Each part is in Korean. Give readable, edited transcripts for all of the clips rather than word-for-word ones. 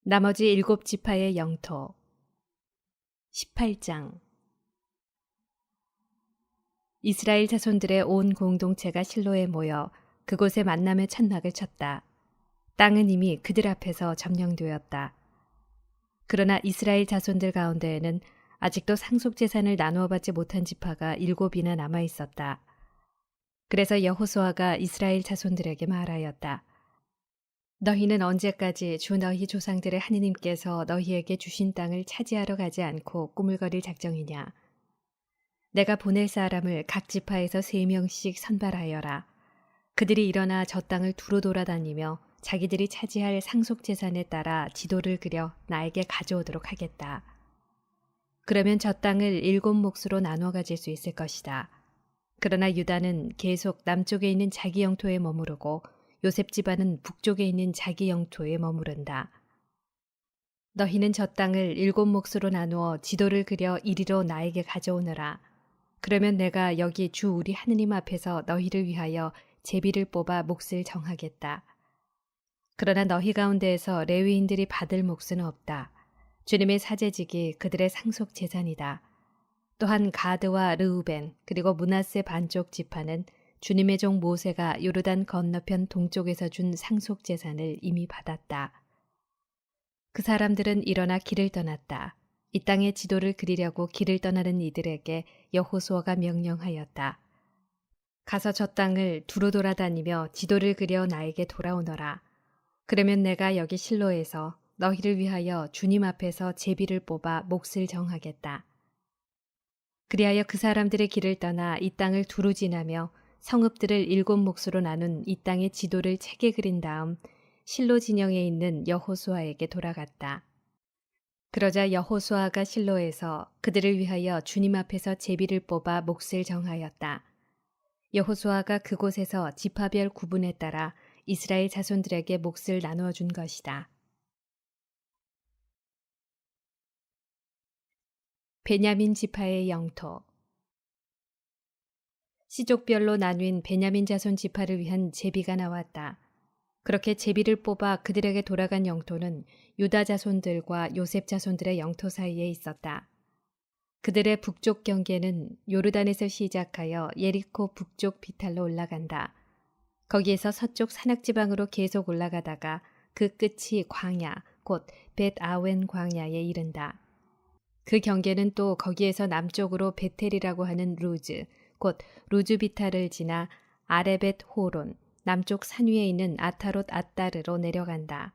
나머지 7지파의 영토 18장 이스라엘 자손들의 온 공동체가 실로에 모여 그곳에 만남의 첫낙을 쳤다. 땅은 이미 그들 앞에서 점령되었다. 그러나 이스라엘 자손들 가운데에는 아직도 상속재산을 나누어 받지 못한 지파가 7이나 남아 있었다. 그래서 여호수아가 이스라엘 자손들에게 말하였다. 너희는 언제까지 주 너희 조상들의 하느님께서 너희에게 주신 땅을 차지하러 가지 않고 꾸물거릴 작정이냐? 내가 보낼 사람을 각 지파에서 3명씩 선발하여라. 그들이 일어나 저 땅을 두루 돌아다니며 자기들이 차지할 상속재산에 따라 지도를 그려 나에게 가져오도록 하겠다. 그러면 저 땅을 7몫으로 나눠 가질 수 있을 것이다. 그러나 유다는 계속 남쪽에 있는 자기 영토에 머무르고 요셉 집안은 북쪽에 있는 자기 영토에 머무른다. 너희는 저 땅을 7몫으로 나누어 지도를 그려 이리로 나에게 가져오너라. 그러면 내가 여기 주 우리 하느님 앞에서 너희를 위하여 제비를 뽑아 몫을 정하겠다. 그러나 너희 가운데에서 레위인들이 받을 몫은 없다. 주님의 사제직이 그들의 상속 재산이다. 또한 가드와 르우벤 그리고 므낫세 반쪽 지파는 주님의 종 모세가 요르단 건너편 동쪽에서 준 상속 재산을 이미 받았다. 그 사람들은 일어나 길을 떠났다. 이 땅의 지도를 그리려고 길을 떠나는 이들에게 여호수아가 명령하였다. 가서 저 땅을 두루 돌아다니며 지도를 그려 나에게 돌아오너라. 그러면 내가 여기 실로에서 너희를 위하여 주님 앞에서 제비를 뽑아 몫을 정하겠다. 그리하여 그 사람들의 길을 떠나 이 땅을 두루 지나며 성읍들을 7몫으로 나눈 이 땅의 지도를 책에 그린 다음 실로 진영에 있는 여호수아에게 돌아갔다. 그러자 여호수아가 실로에서 그들을 위하여 주님 앞에서 제비를 뽑아 몫을 정하였다. 여호수아가 그곳에서 지파별 구분에 따라 이스라엘 자손들에게 몫을 나누어 준 것이다. 베냐민 지파의 영토 시족별로 나뉜 베냐민 자손 지파를 위한 제비가 나왔다. 그렇게 제비를 뽑아 그들에게 돌아간 영토는 유다 자손들과 요셉 자손들의 영토 사이에 있었다. 그들의 북쪽 경계는 요르단에서 시작하여 예리코 북쪽 비탈로 올라간다. 거기에서 서쪽 산악지방으로 계속 올라가다가 그 끝이 광야, 곧 벳아웬 광야에 이른다. 그 경계는 또 거기에서 남쪽으로 베텔이라고 하는 루즈, 곧 루즈비타를 지나 아레벳 호론, 남쪽 산 위에 있는 아타롯 아따르로 내려간다.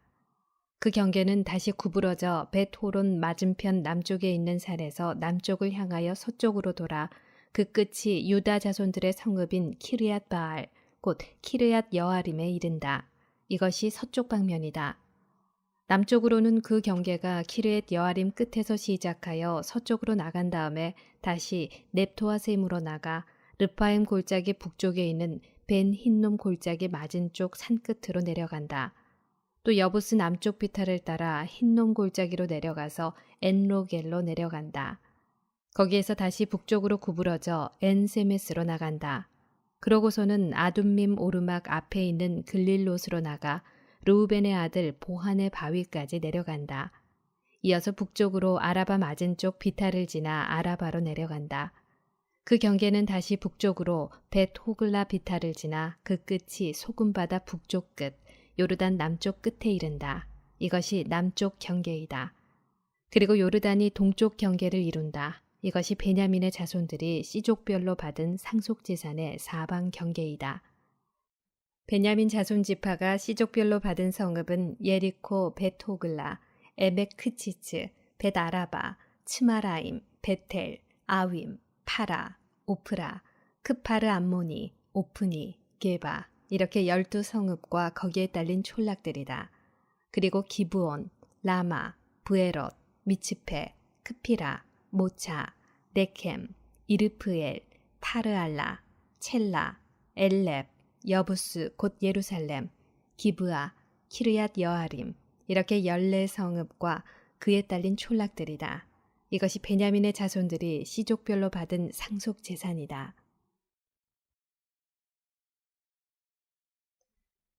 그 경계는 다시 구부러져 벳 호론 맞은편 남쪽에 있는 산에서 남쪽을 향하여 서쪽으로 돌아 그 끝이 유다 자손들의 성읍인 키르얏 바알, 곧 키르얏 여아림에 이른다. 이것이 서쪽 방면이다. 남쪽으로는 그 경계가 키르얏 여아림 끝에서 시작하여 서쪽으로 나간 다음에 다시 넵토아셈으로 나가 르파임 골짜기 북쪽에 있는 벤 흰놈 골짜기 맞은 쪽 산 끝으로 내려간다. 또 여부스 남쪽 비탈을 따라 흰놈 골짜기로 내려가서 엔로겔로 내려간다. 거기에서 다시 북쪽으로 구부러져 엔세메스로 나간다. 그러고서는 아둠밈 오르막 앞에 있는 글릴롯으로 나가 르우벤의 아들 보한의 바위까지 내려간다. 이어서 북쪽으로 아라바 맞은 쪽 비탈을 지나 아라바로 내려간다. 그 경계는 다시 북쪽으로 벳 호글라 비탈을 지나 그 끝이 소금바다 북쪽 끝, 요르단 남쪽 끝에 이른다. 이것이 남쪽 경계이다. 그리고 요르단이 동쪽 경계를 이룬다. 이것이 베냐민의 자손들이 씨족별로 받은 상속재산의 사방 경계이다. 베냐민 자손 지파가 씨족별로 받은 성읍은 예리코, 벳호글라, 에벡크치츠, 벳아라바, 츠마라임, 베텔, 아윈, 파라, 오프라, 크파르 암모니, 오프니, 게바 이렇게 12성읍과 거기에 딸린 촌락들이다. 그리고 기브온, 라마, 브에롯, 미츠페, 크피라, 모차, 레켐, 이르프엘, 타르알라, 첼라, 엘렙, 여부스 곧 예루살렘, 기브아, 키르얏 여아림 이렇게 14성읍과 그에 딸린 촌락들이다. 이것이 베냐민의 자손들이 씨족별로 받은 상속 재산이다.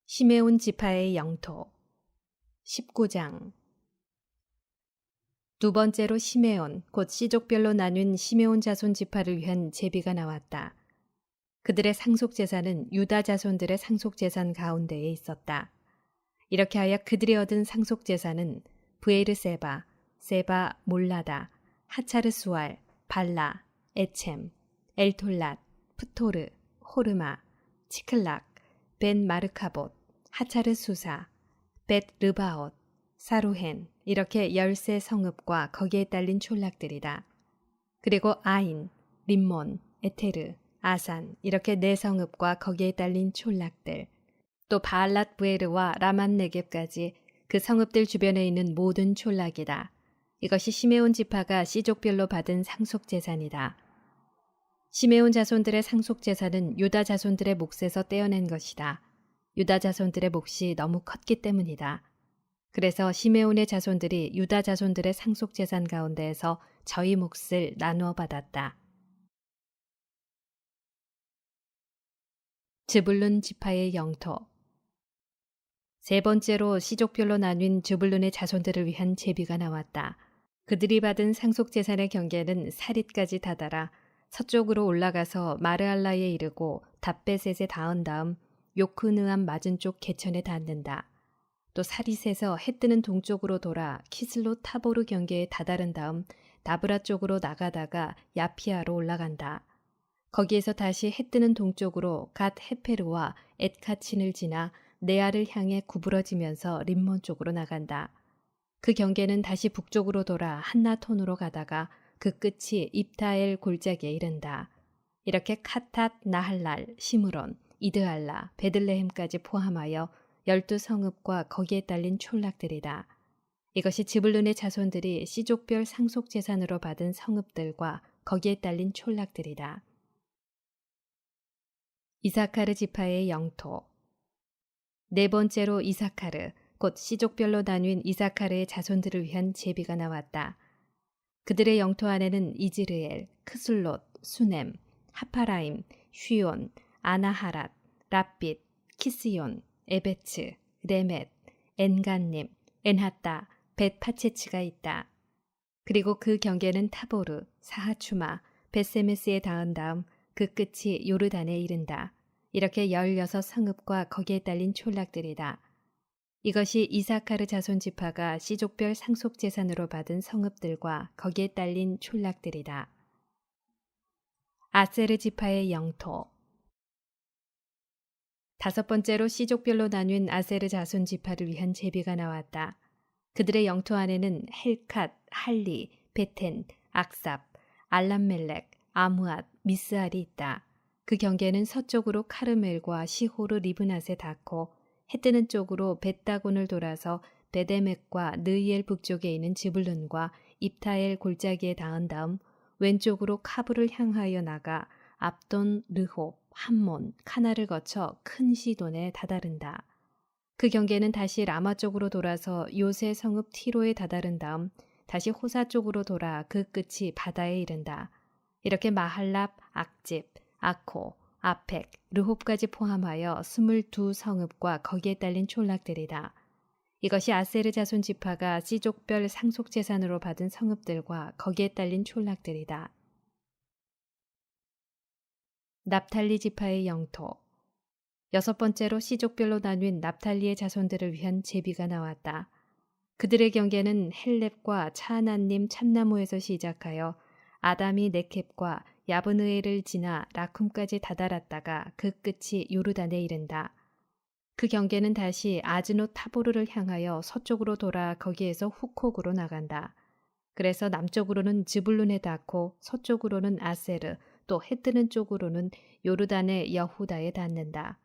시메온 지파의 영토 19장 두 번째로 시메온, 곧 씨족별로 나뉜 시메온 자손 지파를 위한 제비가 나왔다. 그들의 상속재산은 유다 자손들의 상속재산 가운데에 있었다. 이렇게 하여 그들이 얻은 상속재산은 브에르세바, 세바 몰라다, 하차르수알, 발라, 에쳄, 엘톨랏, 프토르, 호르마, 치클락, 벤 마르카봇, 하차르수사, 벳 르바옷, 사루헨 이렇게 13 성읍과 거기에 딸린 촌락들이다. 그리고 아인, 림몬, 에테르, 아산 이렇게 4 성읍과 거기에 딸린 촌락들 또 바알랏 부에르와 라만 네겝까지 그 성읍들 주변에 있는 모든 촌락이다. 이것이 시메온 지파가 씨족별로 받은 상속재산이다. 시메온 자손들의 상속재산은 유다 자손들의 몫에서 떼어낸 것이다. 유다 자손들의 몫이 너무 컸기 때문이다. 그래서 시메온의 자손들이 유다 자손들의 상속재산 가운데에서 저희 몫을 나누어 받았다. 즈불룬 지파의 영토. 세 번째로 씨족별로 나뉜 즈불룬의 자손들을 위한 제비가 나왔다. 그들이 받은 상속재산의 경계는 사릿까지 다다라 서쪽으로 올라가서 마르알라에 이르고 답베셋에 닿은 다음 요크느암 맞은쪽 개천에 닿는다. 또 사릿에서 해 뜨는 동쪽으로 돌아 키슬로 타보르 경계에 다다른 다음 나브라 쪽으로 나가다가 야피아로 올라간다. 거기에서 다시 해 뜨는 동쪽으로 갓 헤페르와 엣카친을 지나 네아를 향해 구부러지면서 림몬 쪽으로 나간다. 그 경계는 다시 북쪽으로 돌아 한나톤으로 가다가 그 끝이 입타엘 골짜기에 이른다. 이렇게 카탓, 나할랄, 시므론, 이드알라, 베들레헴까지 포함하여 12 성읍과 거기에 딸린 촌락들이다. 이것이 즈불룬의 자손들이 씨족별 상속재산으로 받은 성읍들과 거기에 딸린 촌락들이다. 이사카르 지파의 영토. 네 번째로 이사카르, 곧 씨족별로 나뉜 이사카르의 자손들을 위한 제비가 나왔다. 그들의 영토 안에는 이즈르엘, 크술롯, 수넴, 하파라임, 쉬온, 아나하랏, 랍빗, 키스yon, 에베츠, 레멧, 엔간님, 엔하따, 벳파체츠가 있다. 그리고 그 경계는 타보르, 사하추마, 벳세메스에 닿은 다음 그 끝이 요르단에 이른다. 이렇게 16 성읍과 거기에 딸린 촌락들이다. 이것이 이사카르 자손 지파가 씨족별 상속재산으로 받은 성읍들과 거기에 딸린 촌락들이다. 아세르 지파의 영토. 5 번째로 씨족별로 나뉜 아세르 자손 지파를 위한 제비가 나왔다. 그들의 영토 안에는 헬캇, 할리, 베텐, 악삽, 알람멜렉, 아무앗, 미스알이 있다. 그 경계는 서쪽으로 카르멜과 시호르 리브낫에 닿고 해 뜨는 쪽으로 벳다곤을 돌아서 베데멕과 느이엘 북쪽에 있는 지불룬과 입타엘 골짜기에 닿은 다음 왼쪽으로 카브를 향하여 나가 압돈, 르홉, 함몬, 카나를 거쳐 큰 시돈에 다다른다. 그 경계는 다시 라마 쪽으로 돌아서 요새 성읍 티로에 다다른 다음 다시 호사 쪽으로 돌아 그 끝이 바다에 이른다. 이렇게 마할랍, 악집, 아코, 아펙, 르홉까지 포함하여 22 성읍과 거기에 딸린 촌락들이다. 이것이 아세르 자손 지파가 씨족별 상속재산으로 받은 성읍들과 거기에 딸린 촌락들이다. 납탈리 지파의 영토. 6 번째로 씨족별로 나뉜 납탈리의 자손들을 위한 제비가 나왔다. 그들의 경계는 헬렙과 차하나님 참나무에서 시작하여 아다미 네켝과 야브느엘을 지나 라쿰까지 다다랐다가 그 끝이 요르단에 이른다. 그 경계는 다시 아즈노 타보르를 향하여 서쪽으로 돌아 거기에서 후콕으로 나간다. 그래서 남쪽으로는 즈불룬에 닿고 서쪽으로는 아세르, 또 해 뜨는 쪽으로는 요르단의 여후다에 닿는다.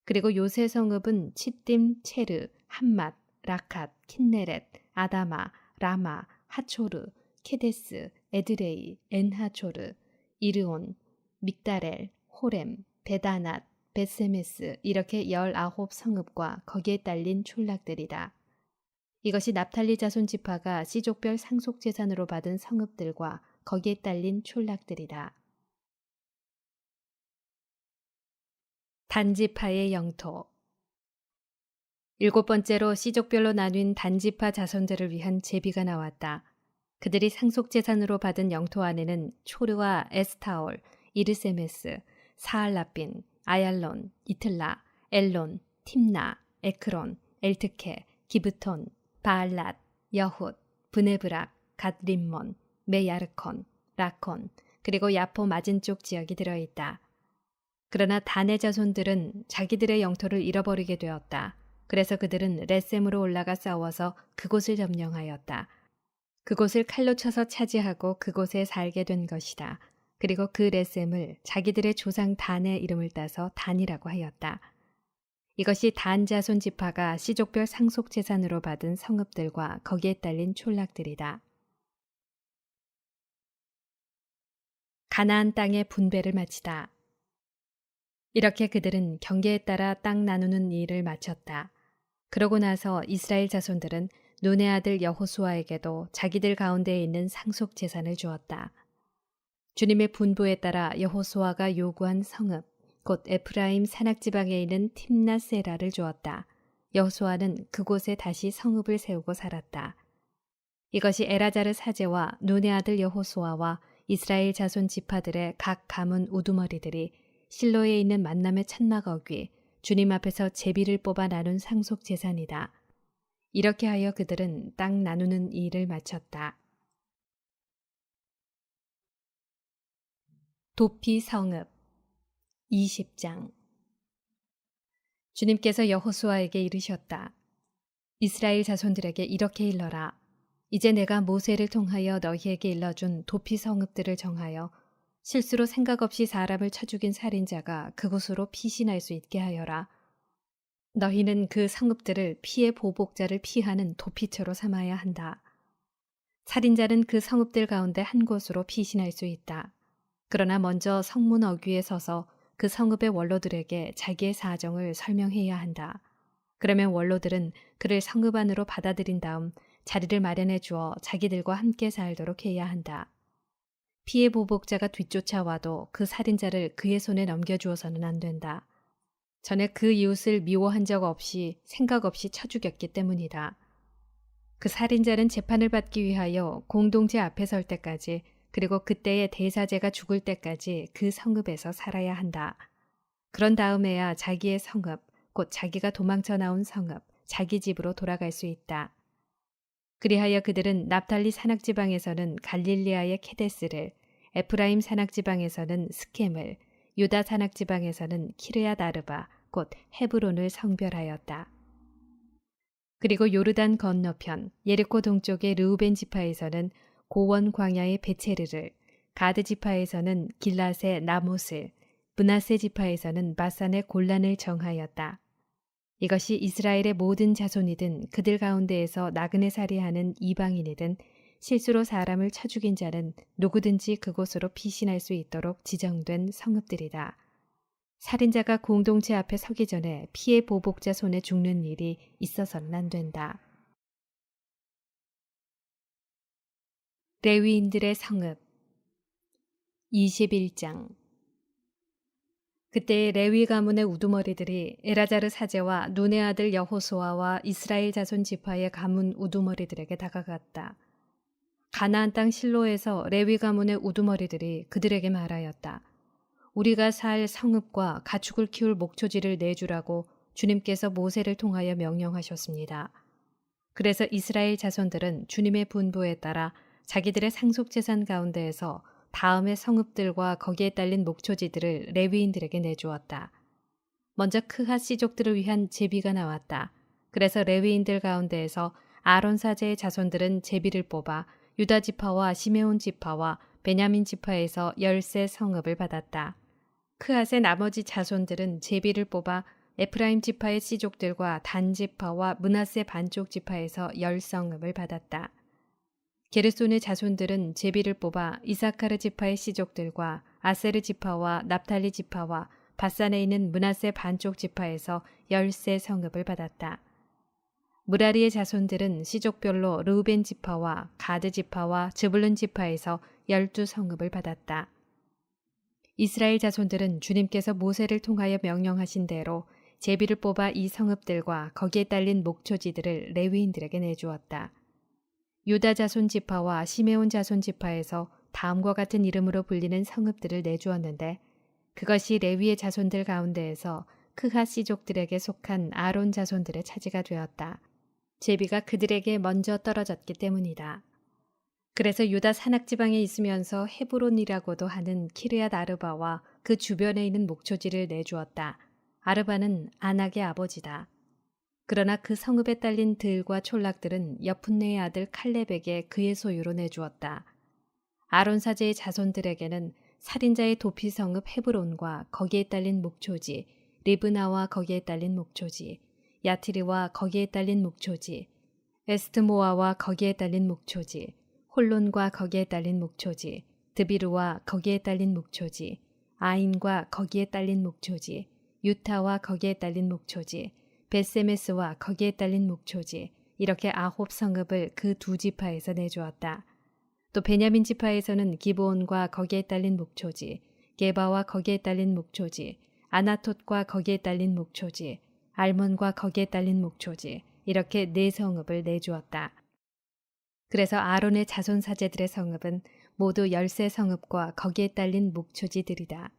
그리고 요새 성읍은 치딤, 체르, 함맛, 라캇, 킨네렛, 아다마, 라마, 하초르, 케데스, 에드레이, 엔하초르, 이르온, 믹다렐, 호렘, 베다낫, 벳세메스 이렇게 19 성읍과 거기에 딸린 촌락들이다. 이것이 납탈리 자손 지파가 씨족별 상속재산으로 받은 성읍들과 거기에 딸린 촌락들이다. 단지파의 영토. 7 번째로 씨족별로 나뉜 단지파 자손들을 위한 제비가 나왔다. 그들이 상속재산으로 받은 영토 안에는 초르와 에스타올, 이르세메스, 사알라빈, 아얄론, 이틀라, 엘론, 팀나, 에크론, 엘트케, 기브톤, 바알랏, 여훗, 브네브락, 갓림몬, 메야르콘, 라콘, 그리고 야포 맞은쪽 지역이 들어있다. 그러나 단의 자손들은 자기들의 영토를 잃어버리게 되었다. 그래서 그들은 레셈으로 올라가 싸워서 그곳을 점령하였다. 그곳을 칼로 쳐서 차지하고 그곳에 살게 된 것이다. 그리고 그 레셈을 자기들의 조상 단의 이름을 따서 단이라고 하였다. 이것이 단 자손 지파가 씨족별 상속 재산으로 받은 성읍들과 거기에 딸린 촌락들이다. 가나안 땅의 분배를 마치다. 이렇게 그들은 경계에 따라 땅 나누는 일을 마쳤다. 그러고 나서 이스라엘 자손들은 눈의 아들 여호수아에게도 자기들 가운데에 있는 상속 재산을 주었다. 주님의 분부에 따라 여호수아가 요구한 성읍, 곧 에프라임 산악지방에 있는 팀낫세라를 주었다. 여호수아는 그곳에 다시 성읍을 세우고 살았다. 이것이 에라자르 사제와 눈의 아들 여호수아와 이스라엘 자손 지파들의 각 가문 우두머리들이 실로에 있는 만남의 천막 어귀, 주님 앞에서 제비를 뽑아 나눈 상속 재산이다. 이렇게 하여 그들은 땅 나누는 일을 마쳤다. 도피 성읍 20장. 주님께서 여호수아에게 이르셨다. 이스라엘 자손들에게 이렇게 일러라. 이제 내가 모세를 통하여 너희에게 일러준 도피 성읍들을 정하여 실수로 생각 없이 사람을 쳐 죽인 살인자가 그곳으로 피신할 수 있게 하여라. 너희는 그 성읍들을 피해 보복자를 피하는 도피처로 삼아야 한다. 살인자는 그 성읍들 가운데 한 곳으로 피신할 수 있다. 그러나 먼저 성문 어귀에 서서 그 성읍의 원로들에게 자기의 사정을 설명해야 한다. 그러면 원로들은 그를 성읍 안으로 받아들인 다음 자리를 마련해 주어 자기들과 함께 살도록 해야 한다. 피해 보복자가 뒤쫓아와도 그 살인자를 그의 손에 넘겨주어서는 안 된다. 전에 그 이웃을 미워한 적 없이 생각 없이 쳐 죽였기 때문이다. 그 살인자는 재판을 받기 위하여 공동체 앞에 설 때까지, 그리고 그때의 대사제가 죽을 때까지 그 성읍에서 살아야 한다. 그런 다음에야 자기의 성읍, 곧 자기가 도망쳐 나온 성읍, 자기 집으로 돌아갈 수 있다. 그리하여 그들은 납달리 산악지방에서는 갈릴리아의 케데스를, 에프라임 산악지방에서는 스켐을, 유다 산악지방에서는 키르앗 아르바, 곧 헤브론을 성별하였다. 그리고 요르단 건너편 예리코 동쪽의 르우벤 지파에서는 고원 광야의 베체르를, 가드 지파에서는 길랏의 나못을, 므낫세 지파에서는 바산의 골란을 정하였다. 이것이 이스라엘의 모든 자손이든 그들 가운데에서 나그네살이하는 이방인이든 실수로 사람을 쳐 죽인 자는 누구든지 그곳으로 피신할 수 있도록 지정된 성읍들이다. 살인자가 공동체 앞에 서기 전에 피해 보복자 손에 죽는 일이 있어서는 안 된다. 레위인들의 성읍 21장. 그때 레위 가문의 우두머리들이 에라자르 사제와 눈의 아들 여호수아와 이스라엘 자손 지파의 가문 우두머리들에게 다가갔다. 가나안 땅 실로에서 레위 가문의 우두머리들이 그들에게 말하였다. 우리가 살 성읍과 가축을 키울 목초지를 내주라고 주님께서 모세를 통하여 명령하셨습니다. 그래서 이스라엘 자손들은 주님의 분부에 따라 자기들의 상속재산 가운데에서 다음의 성읍들과 거기에 딸린 목초지들을 레위인들에게 내주었다. 먼저 크핫 씨족들을 위한 제비가 나왔다. 그래서 레위인들 가운데에서 아론 사제의 자손들은 제비를 뽑아 유다 지파와 시메온 지파와 베냐민 지파에서 10세 성읍을 받았다. 크핫의 나머지 자손들은 제비를 뽑아 에프라임 지파의 씨족들과 단 지파와 므낫세 반쪽 지파에서 10성읍을 받았다. 게르손의 자손들은 제비를 뽑아 이사카르 지파의 씨족들과 아세르 지파와 납달리 지파와 바산에 있는 므낫세 반쪽 지파에서 10세 성읍을 받았다. 무라리의 자손들은 씨족별로 르우벤 지파와 가드 지파와 즈불룬 지파에서 12성읍을 받았다. 이스라엘 자손들은 주님께서 모세를 통하여 명령하신 대로 제비를 뽑아 이 성읍들과 거기에 딸린 목초지들을 레위인들에게 내주었다. 유다 자손 지파와 시메온 자손 지파에서 다음과 같은 이름으로 불리는 성읍들을 내주었는데 그것이 레위의 자손들 가운데에서 크핫 씨족들에게 속한 아론 자손들의 차지가 되었다. 제비가 그들에게 먼저 떨어졌기 때문이다. 그래서 유다 산악지방에 있으면서 헤브론이라고도 하는 키르앗 아르바와 그 주변에 있는 목초지를 내주었다. 아르바는 아낙의 아버지다. 그러나 그 성읍에 딸린 들과 촌락들은 여푼네의 아들 칼렙에게 그의 소유로 내주었다. 아론 사제의 자손들에게는 살인자의 도피 성읍 헤브론과 거기에 딸린 목초지, 리브나와 거기에 딸린 목초지, 야티리와 거기에 딸린 목초지, 에스트모아와 거기에 딸린 목초지, 홀론과 거기에 딸린 목초지, 드비루와 거기에 딸린 목초지, 아인과 거기에 딸린 목초지, 유타와 거기에 딸린 목초지, 베세메스와 거기에 딸린 목초지, 이렇게 9 성읍을 그 두 지파에서 내주었다. 또 베냐민 지파에서는 기브온과 거기에 딸린 목초지, 게바와 거기에 딸린 목초지, 아나톳과 거기에 딸린 목초지, 알몬과 거기에 딸린 목초지, 이렇게 4 성읍을 내주었다. 그래서 아론의 자손 사제들의 성읍은 모두 13 성읍과 거기에 딸린 목초지들이다.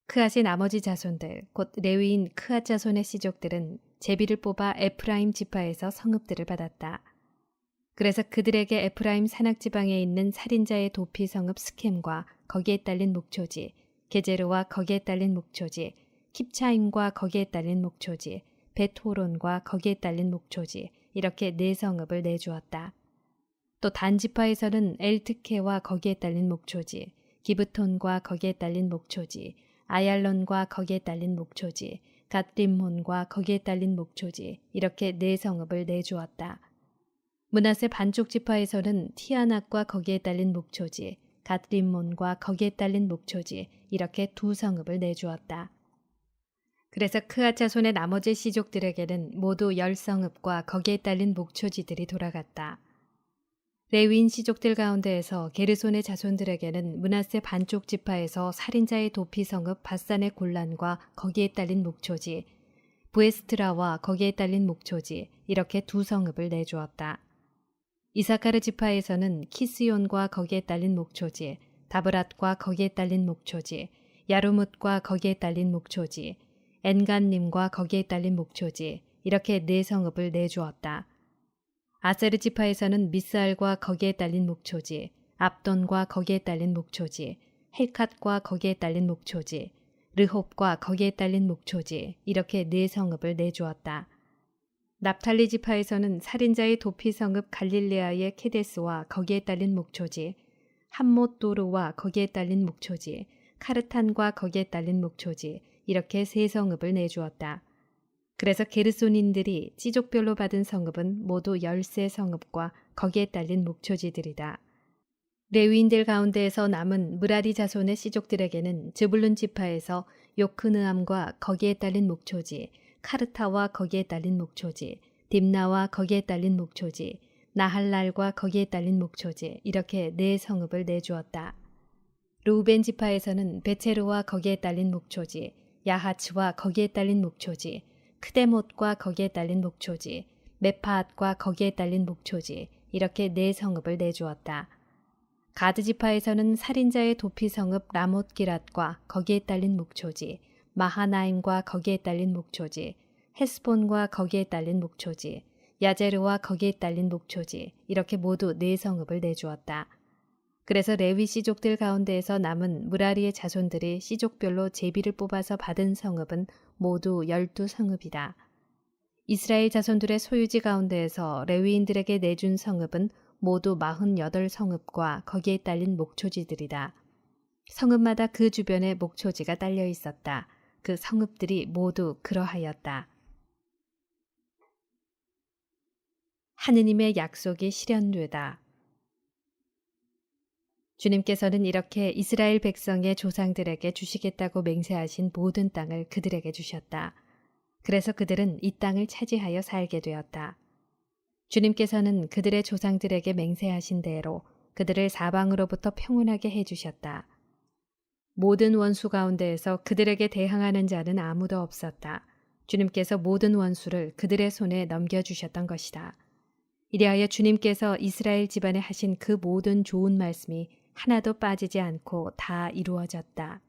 크앗의 나머지 자손들, 곧 레위인 크앗 자손의 씨족들은 제비를 뽑아 에프라임 지파에서 성읍들을 받았다. 그래서 그들에게 에프라임 산악지방에 있는 살인자의 도피 성읍 스켐과 거기에 딸린 목초지, 게제르와 거기에 딸린 목초지, 킵차임과 거기에 딸린 목초지, 벳호론과 거기에 딸린 목초지, 이렇게 4 성읍을 내주었다. 또 단지파에서는 엘트케와 거기에 딸린 목초지, 기브톤과 거기에 딸린 목초지, 아얄론과 거기에 딸린 목초지, 갓림몬과 거기에 딸린 목초지, 이렇게 4 성읍을 내주었다. 므낫세 반쪽 지파에서는 티아낙과 거기에 딸린 목초지, 갓림몬과 거기에 딸린 목초지, 이렇게 2 성읍을 내주었다. 그래서 크앗 자손의 나머지 씨족들에게는 모두 10성읍과 거기에 딸린 목초지들이 돌아갔다. 레위인 씨족들 가운데에서 게르손의 자손들에게는 므낫세 반쪽 지파에서 살인자의 도피 성읍 바산의 골란과 거기에 딸린 목초지, 부에스트라와 거기에 딸린 목초지, 이렇게 2 성읍을 내주었다. 이사카르 지파에서는 키스온과 거기에 딸린 목초지, 다브랏과 거기에 딸린 목초지, 야르뭇과 거기에 딸린 목초지, 엔간님과 거기에 딸린 목초지, 이렇게 4 성읍을 내주었다. 아세르 지파에서는 미스알과 거기에 딸린 목초지, 압돈과 거기에 딸린 목초지, 헬캇과 거기에 딸린 목초지, 르홉과 거기에 딸린 목초지, 이렇게 4 성읍을 내주었다. 납탈리 지파에서는 살인자의 도피 성읍 갈릴레아의 케데스와 거기에 딸린 목초지, 함못도르와 거기에 딸린 목초지, 카르탄과 거기에 딸린 목초지, 이렇게 3 성읍을 내주었다. 그래서 게르손인들이 찌족별로 받은 성읍은 모두 13 성읍과 거기에 딸린 목초지들이다. 레위인들 가운데에서 남은 므라리 자손의 씨족들에게는 즈불룬 지파에서 요크느암과 거기에 딸린 목초지, 카르타와 거기에 딸린 목초지, 딥나와 거기에 딸린 목초지, 나할랄과 거기에 딸린 목초지, 이렇게 4 성읍을 내주었다. 르우벤 지파에서는 베체르와 거기에 딸린 목초지, 야하츠와 거기에 딸린 목초지, 크데못과 거기에 딸린 목초지, 메파앗과 거기에 딸린 목초지, 이렇게 4 성읍을 내주었다. 가드 지파에서는 살인자의 도피 성읍 라못기랏과 거기에 딸린 목초지, 마하나임과 거기에 딸린 목초지, 헤스본과 거기에 딸린 목초지, 야제르와 거기에 딸린 목초지, 이렇게 모두 4 성읍을 내주었다. 그래서 레위 씨족들 가운데에서 남은 므라리의 자손들이 씨족별로 제비를 뽑아서 받은 성읍은 모두 12성읍이다. 이스라엘 자손들의 소유지 가운데에서 레위인들에게 내준 성읍은 모두 48성읍과 거기에 딸린 목초지들이다. 성읍마다 그 주변에 목초지가 딸려 있었다. 그 성읍들이 모두 그러하였다. 하느님의 약속이 실현되다. 주님께서는 이렇게 이스라엘 백성의 조상들에게 주시겠다고 맹세하신 모든 땅을 그들에게 주셨다. 그래서 그들은 이 땅을 차지하여 살게 되었다. 주님께서는 그들의 조상들에게 맹세하신 대로 그들을 사방으로부터 평온하게 해주셨다. 모든 원수 가운데에서 그들에게 대항하는 자는 아무도 없었다. 주님께서 모든 원수를 그들의 손에 넘겨주셨던 것이다. 이리하여 주님께서 이스라엘 집안에 하신 그 모든 좋은 말씀이 하나도 빠지지 않고 다 이루어졌다.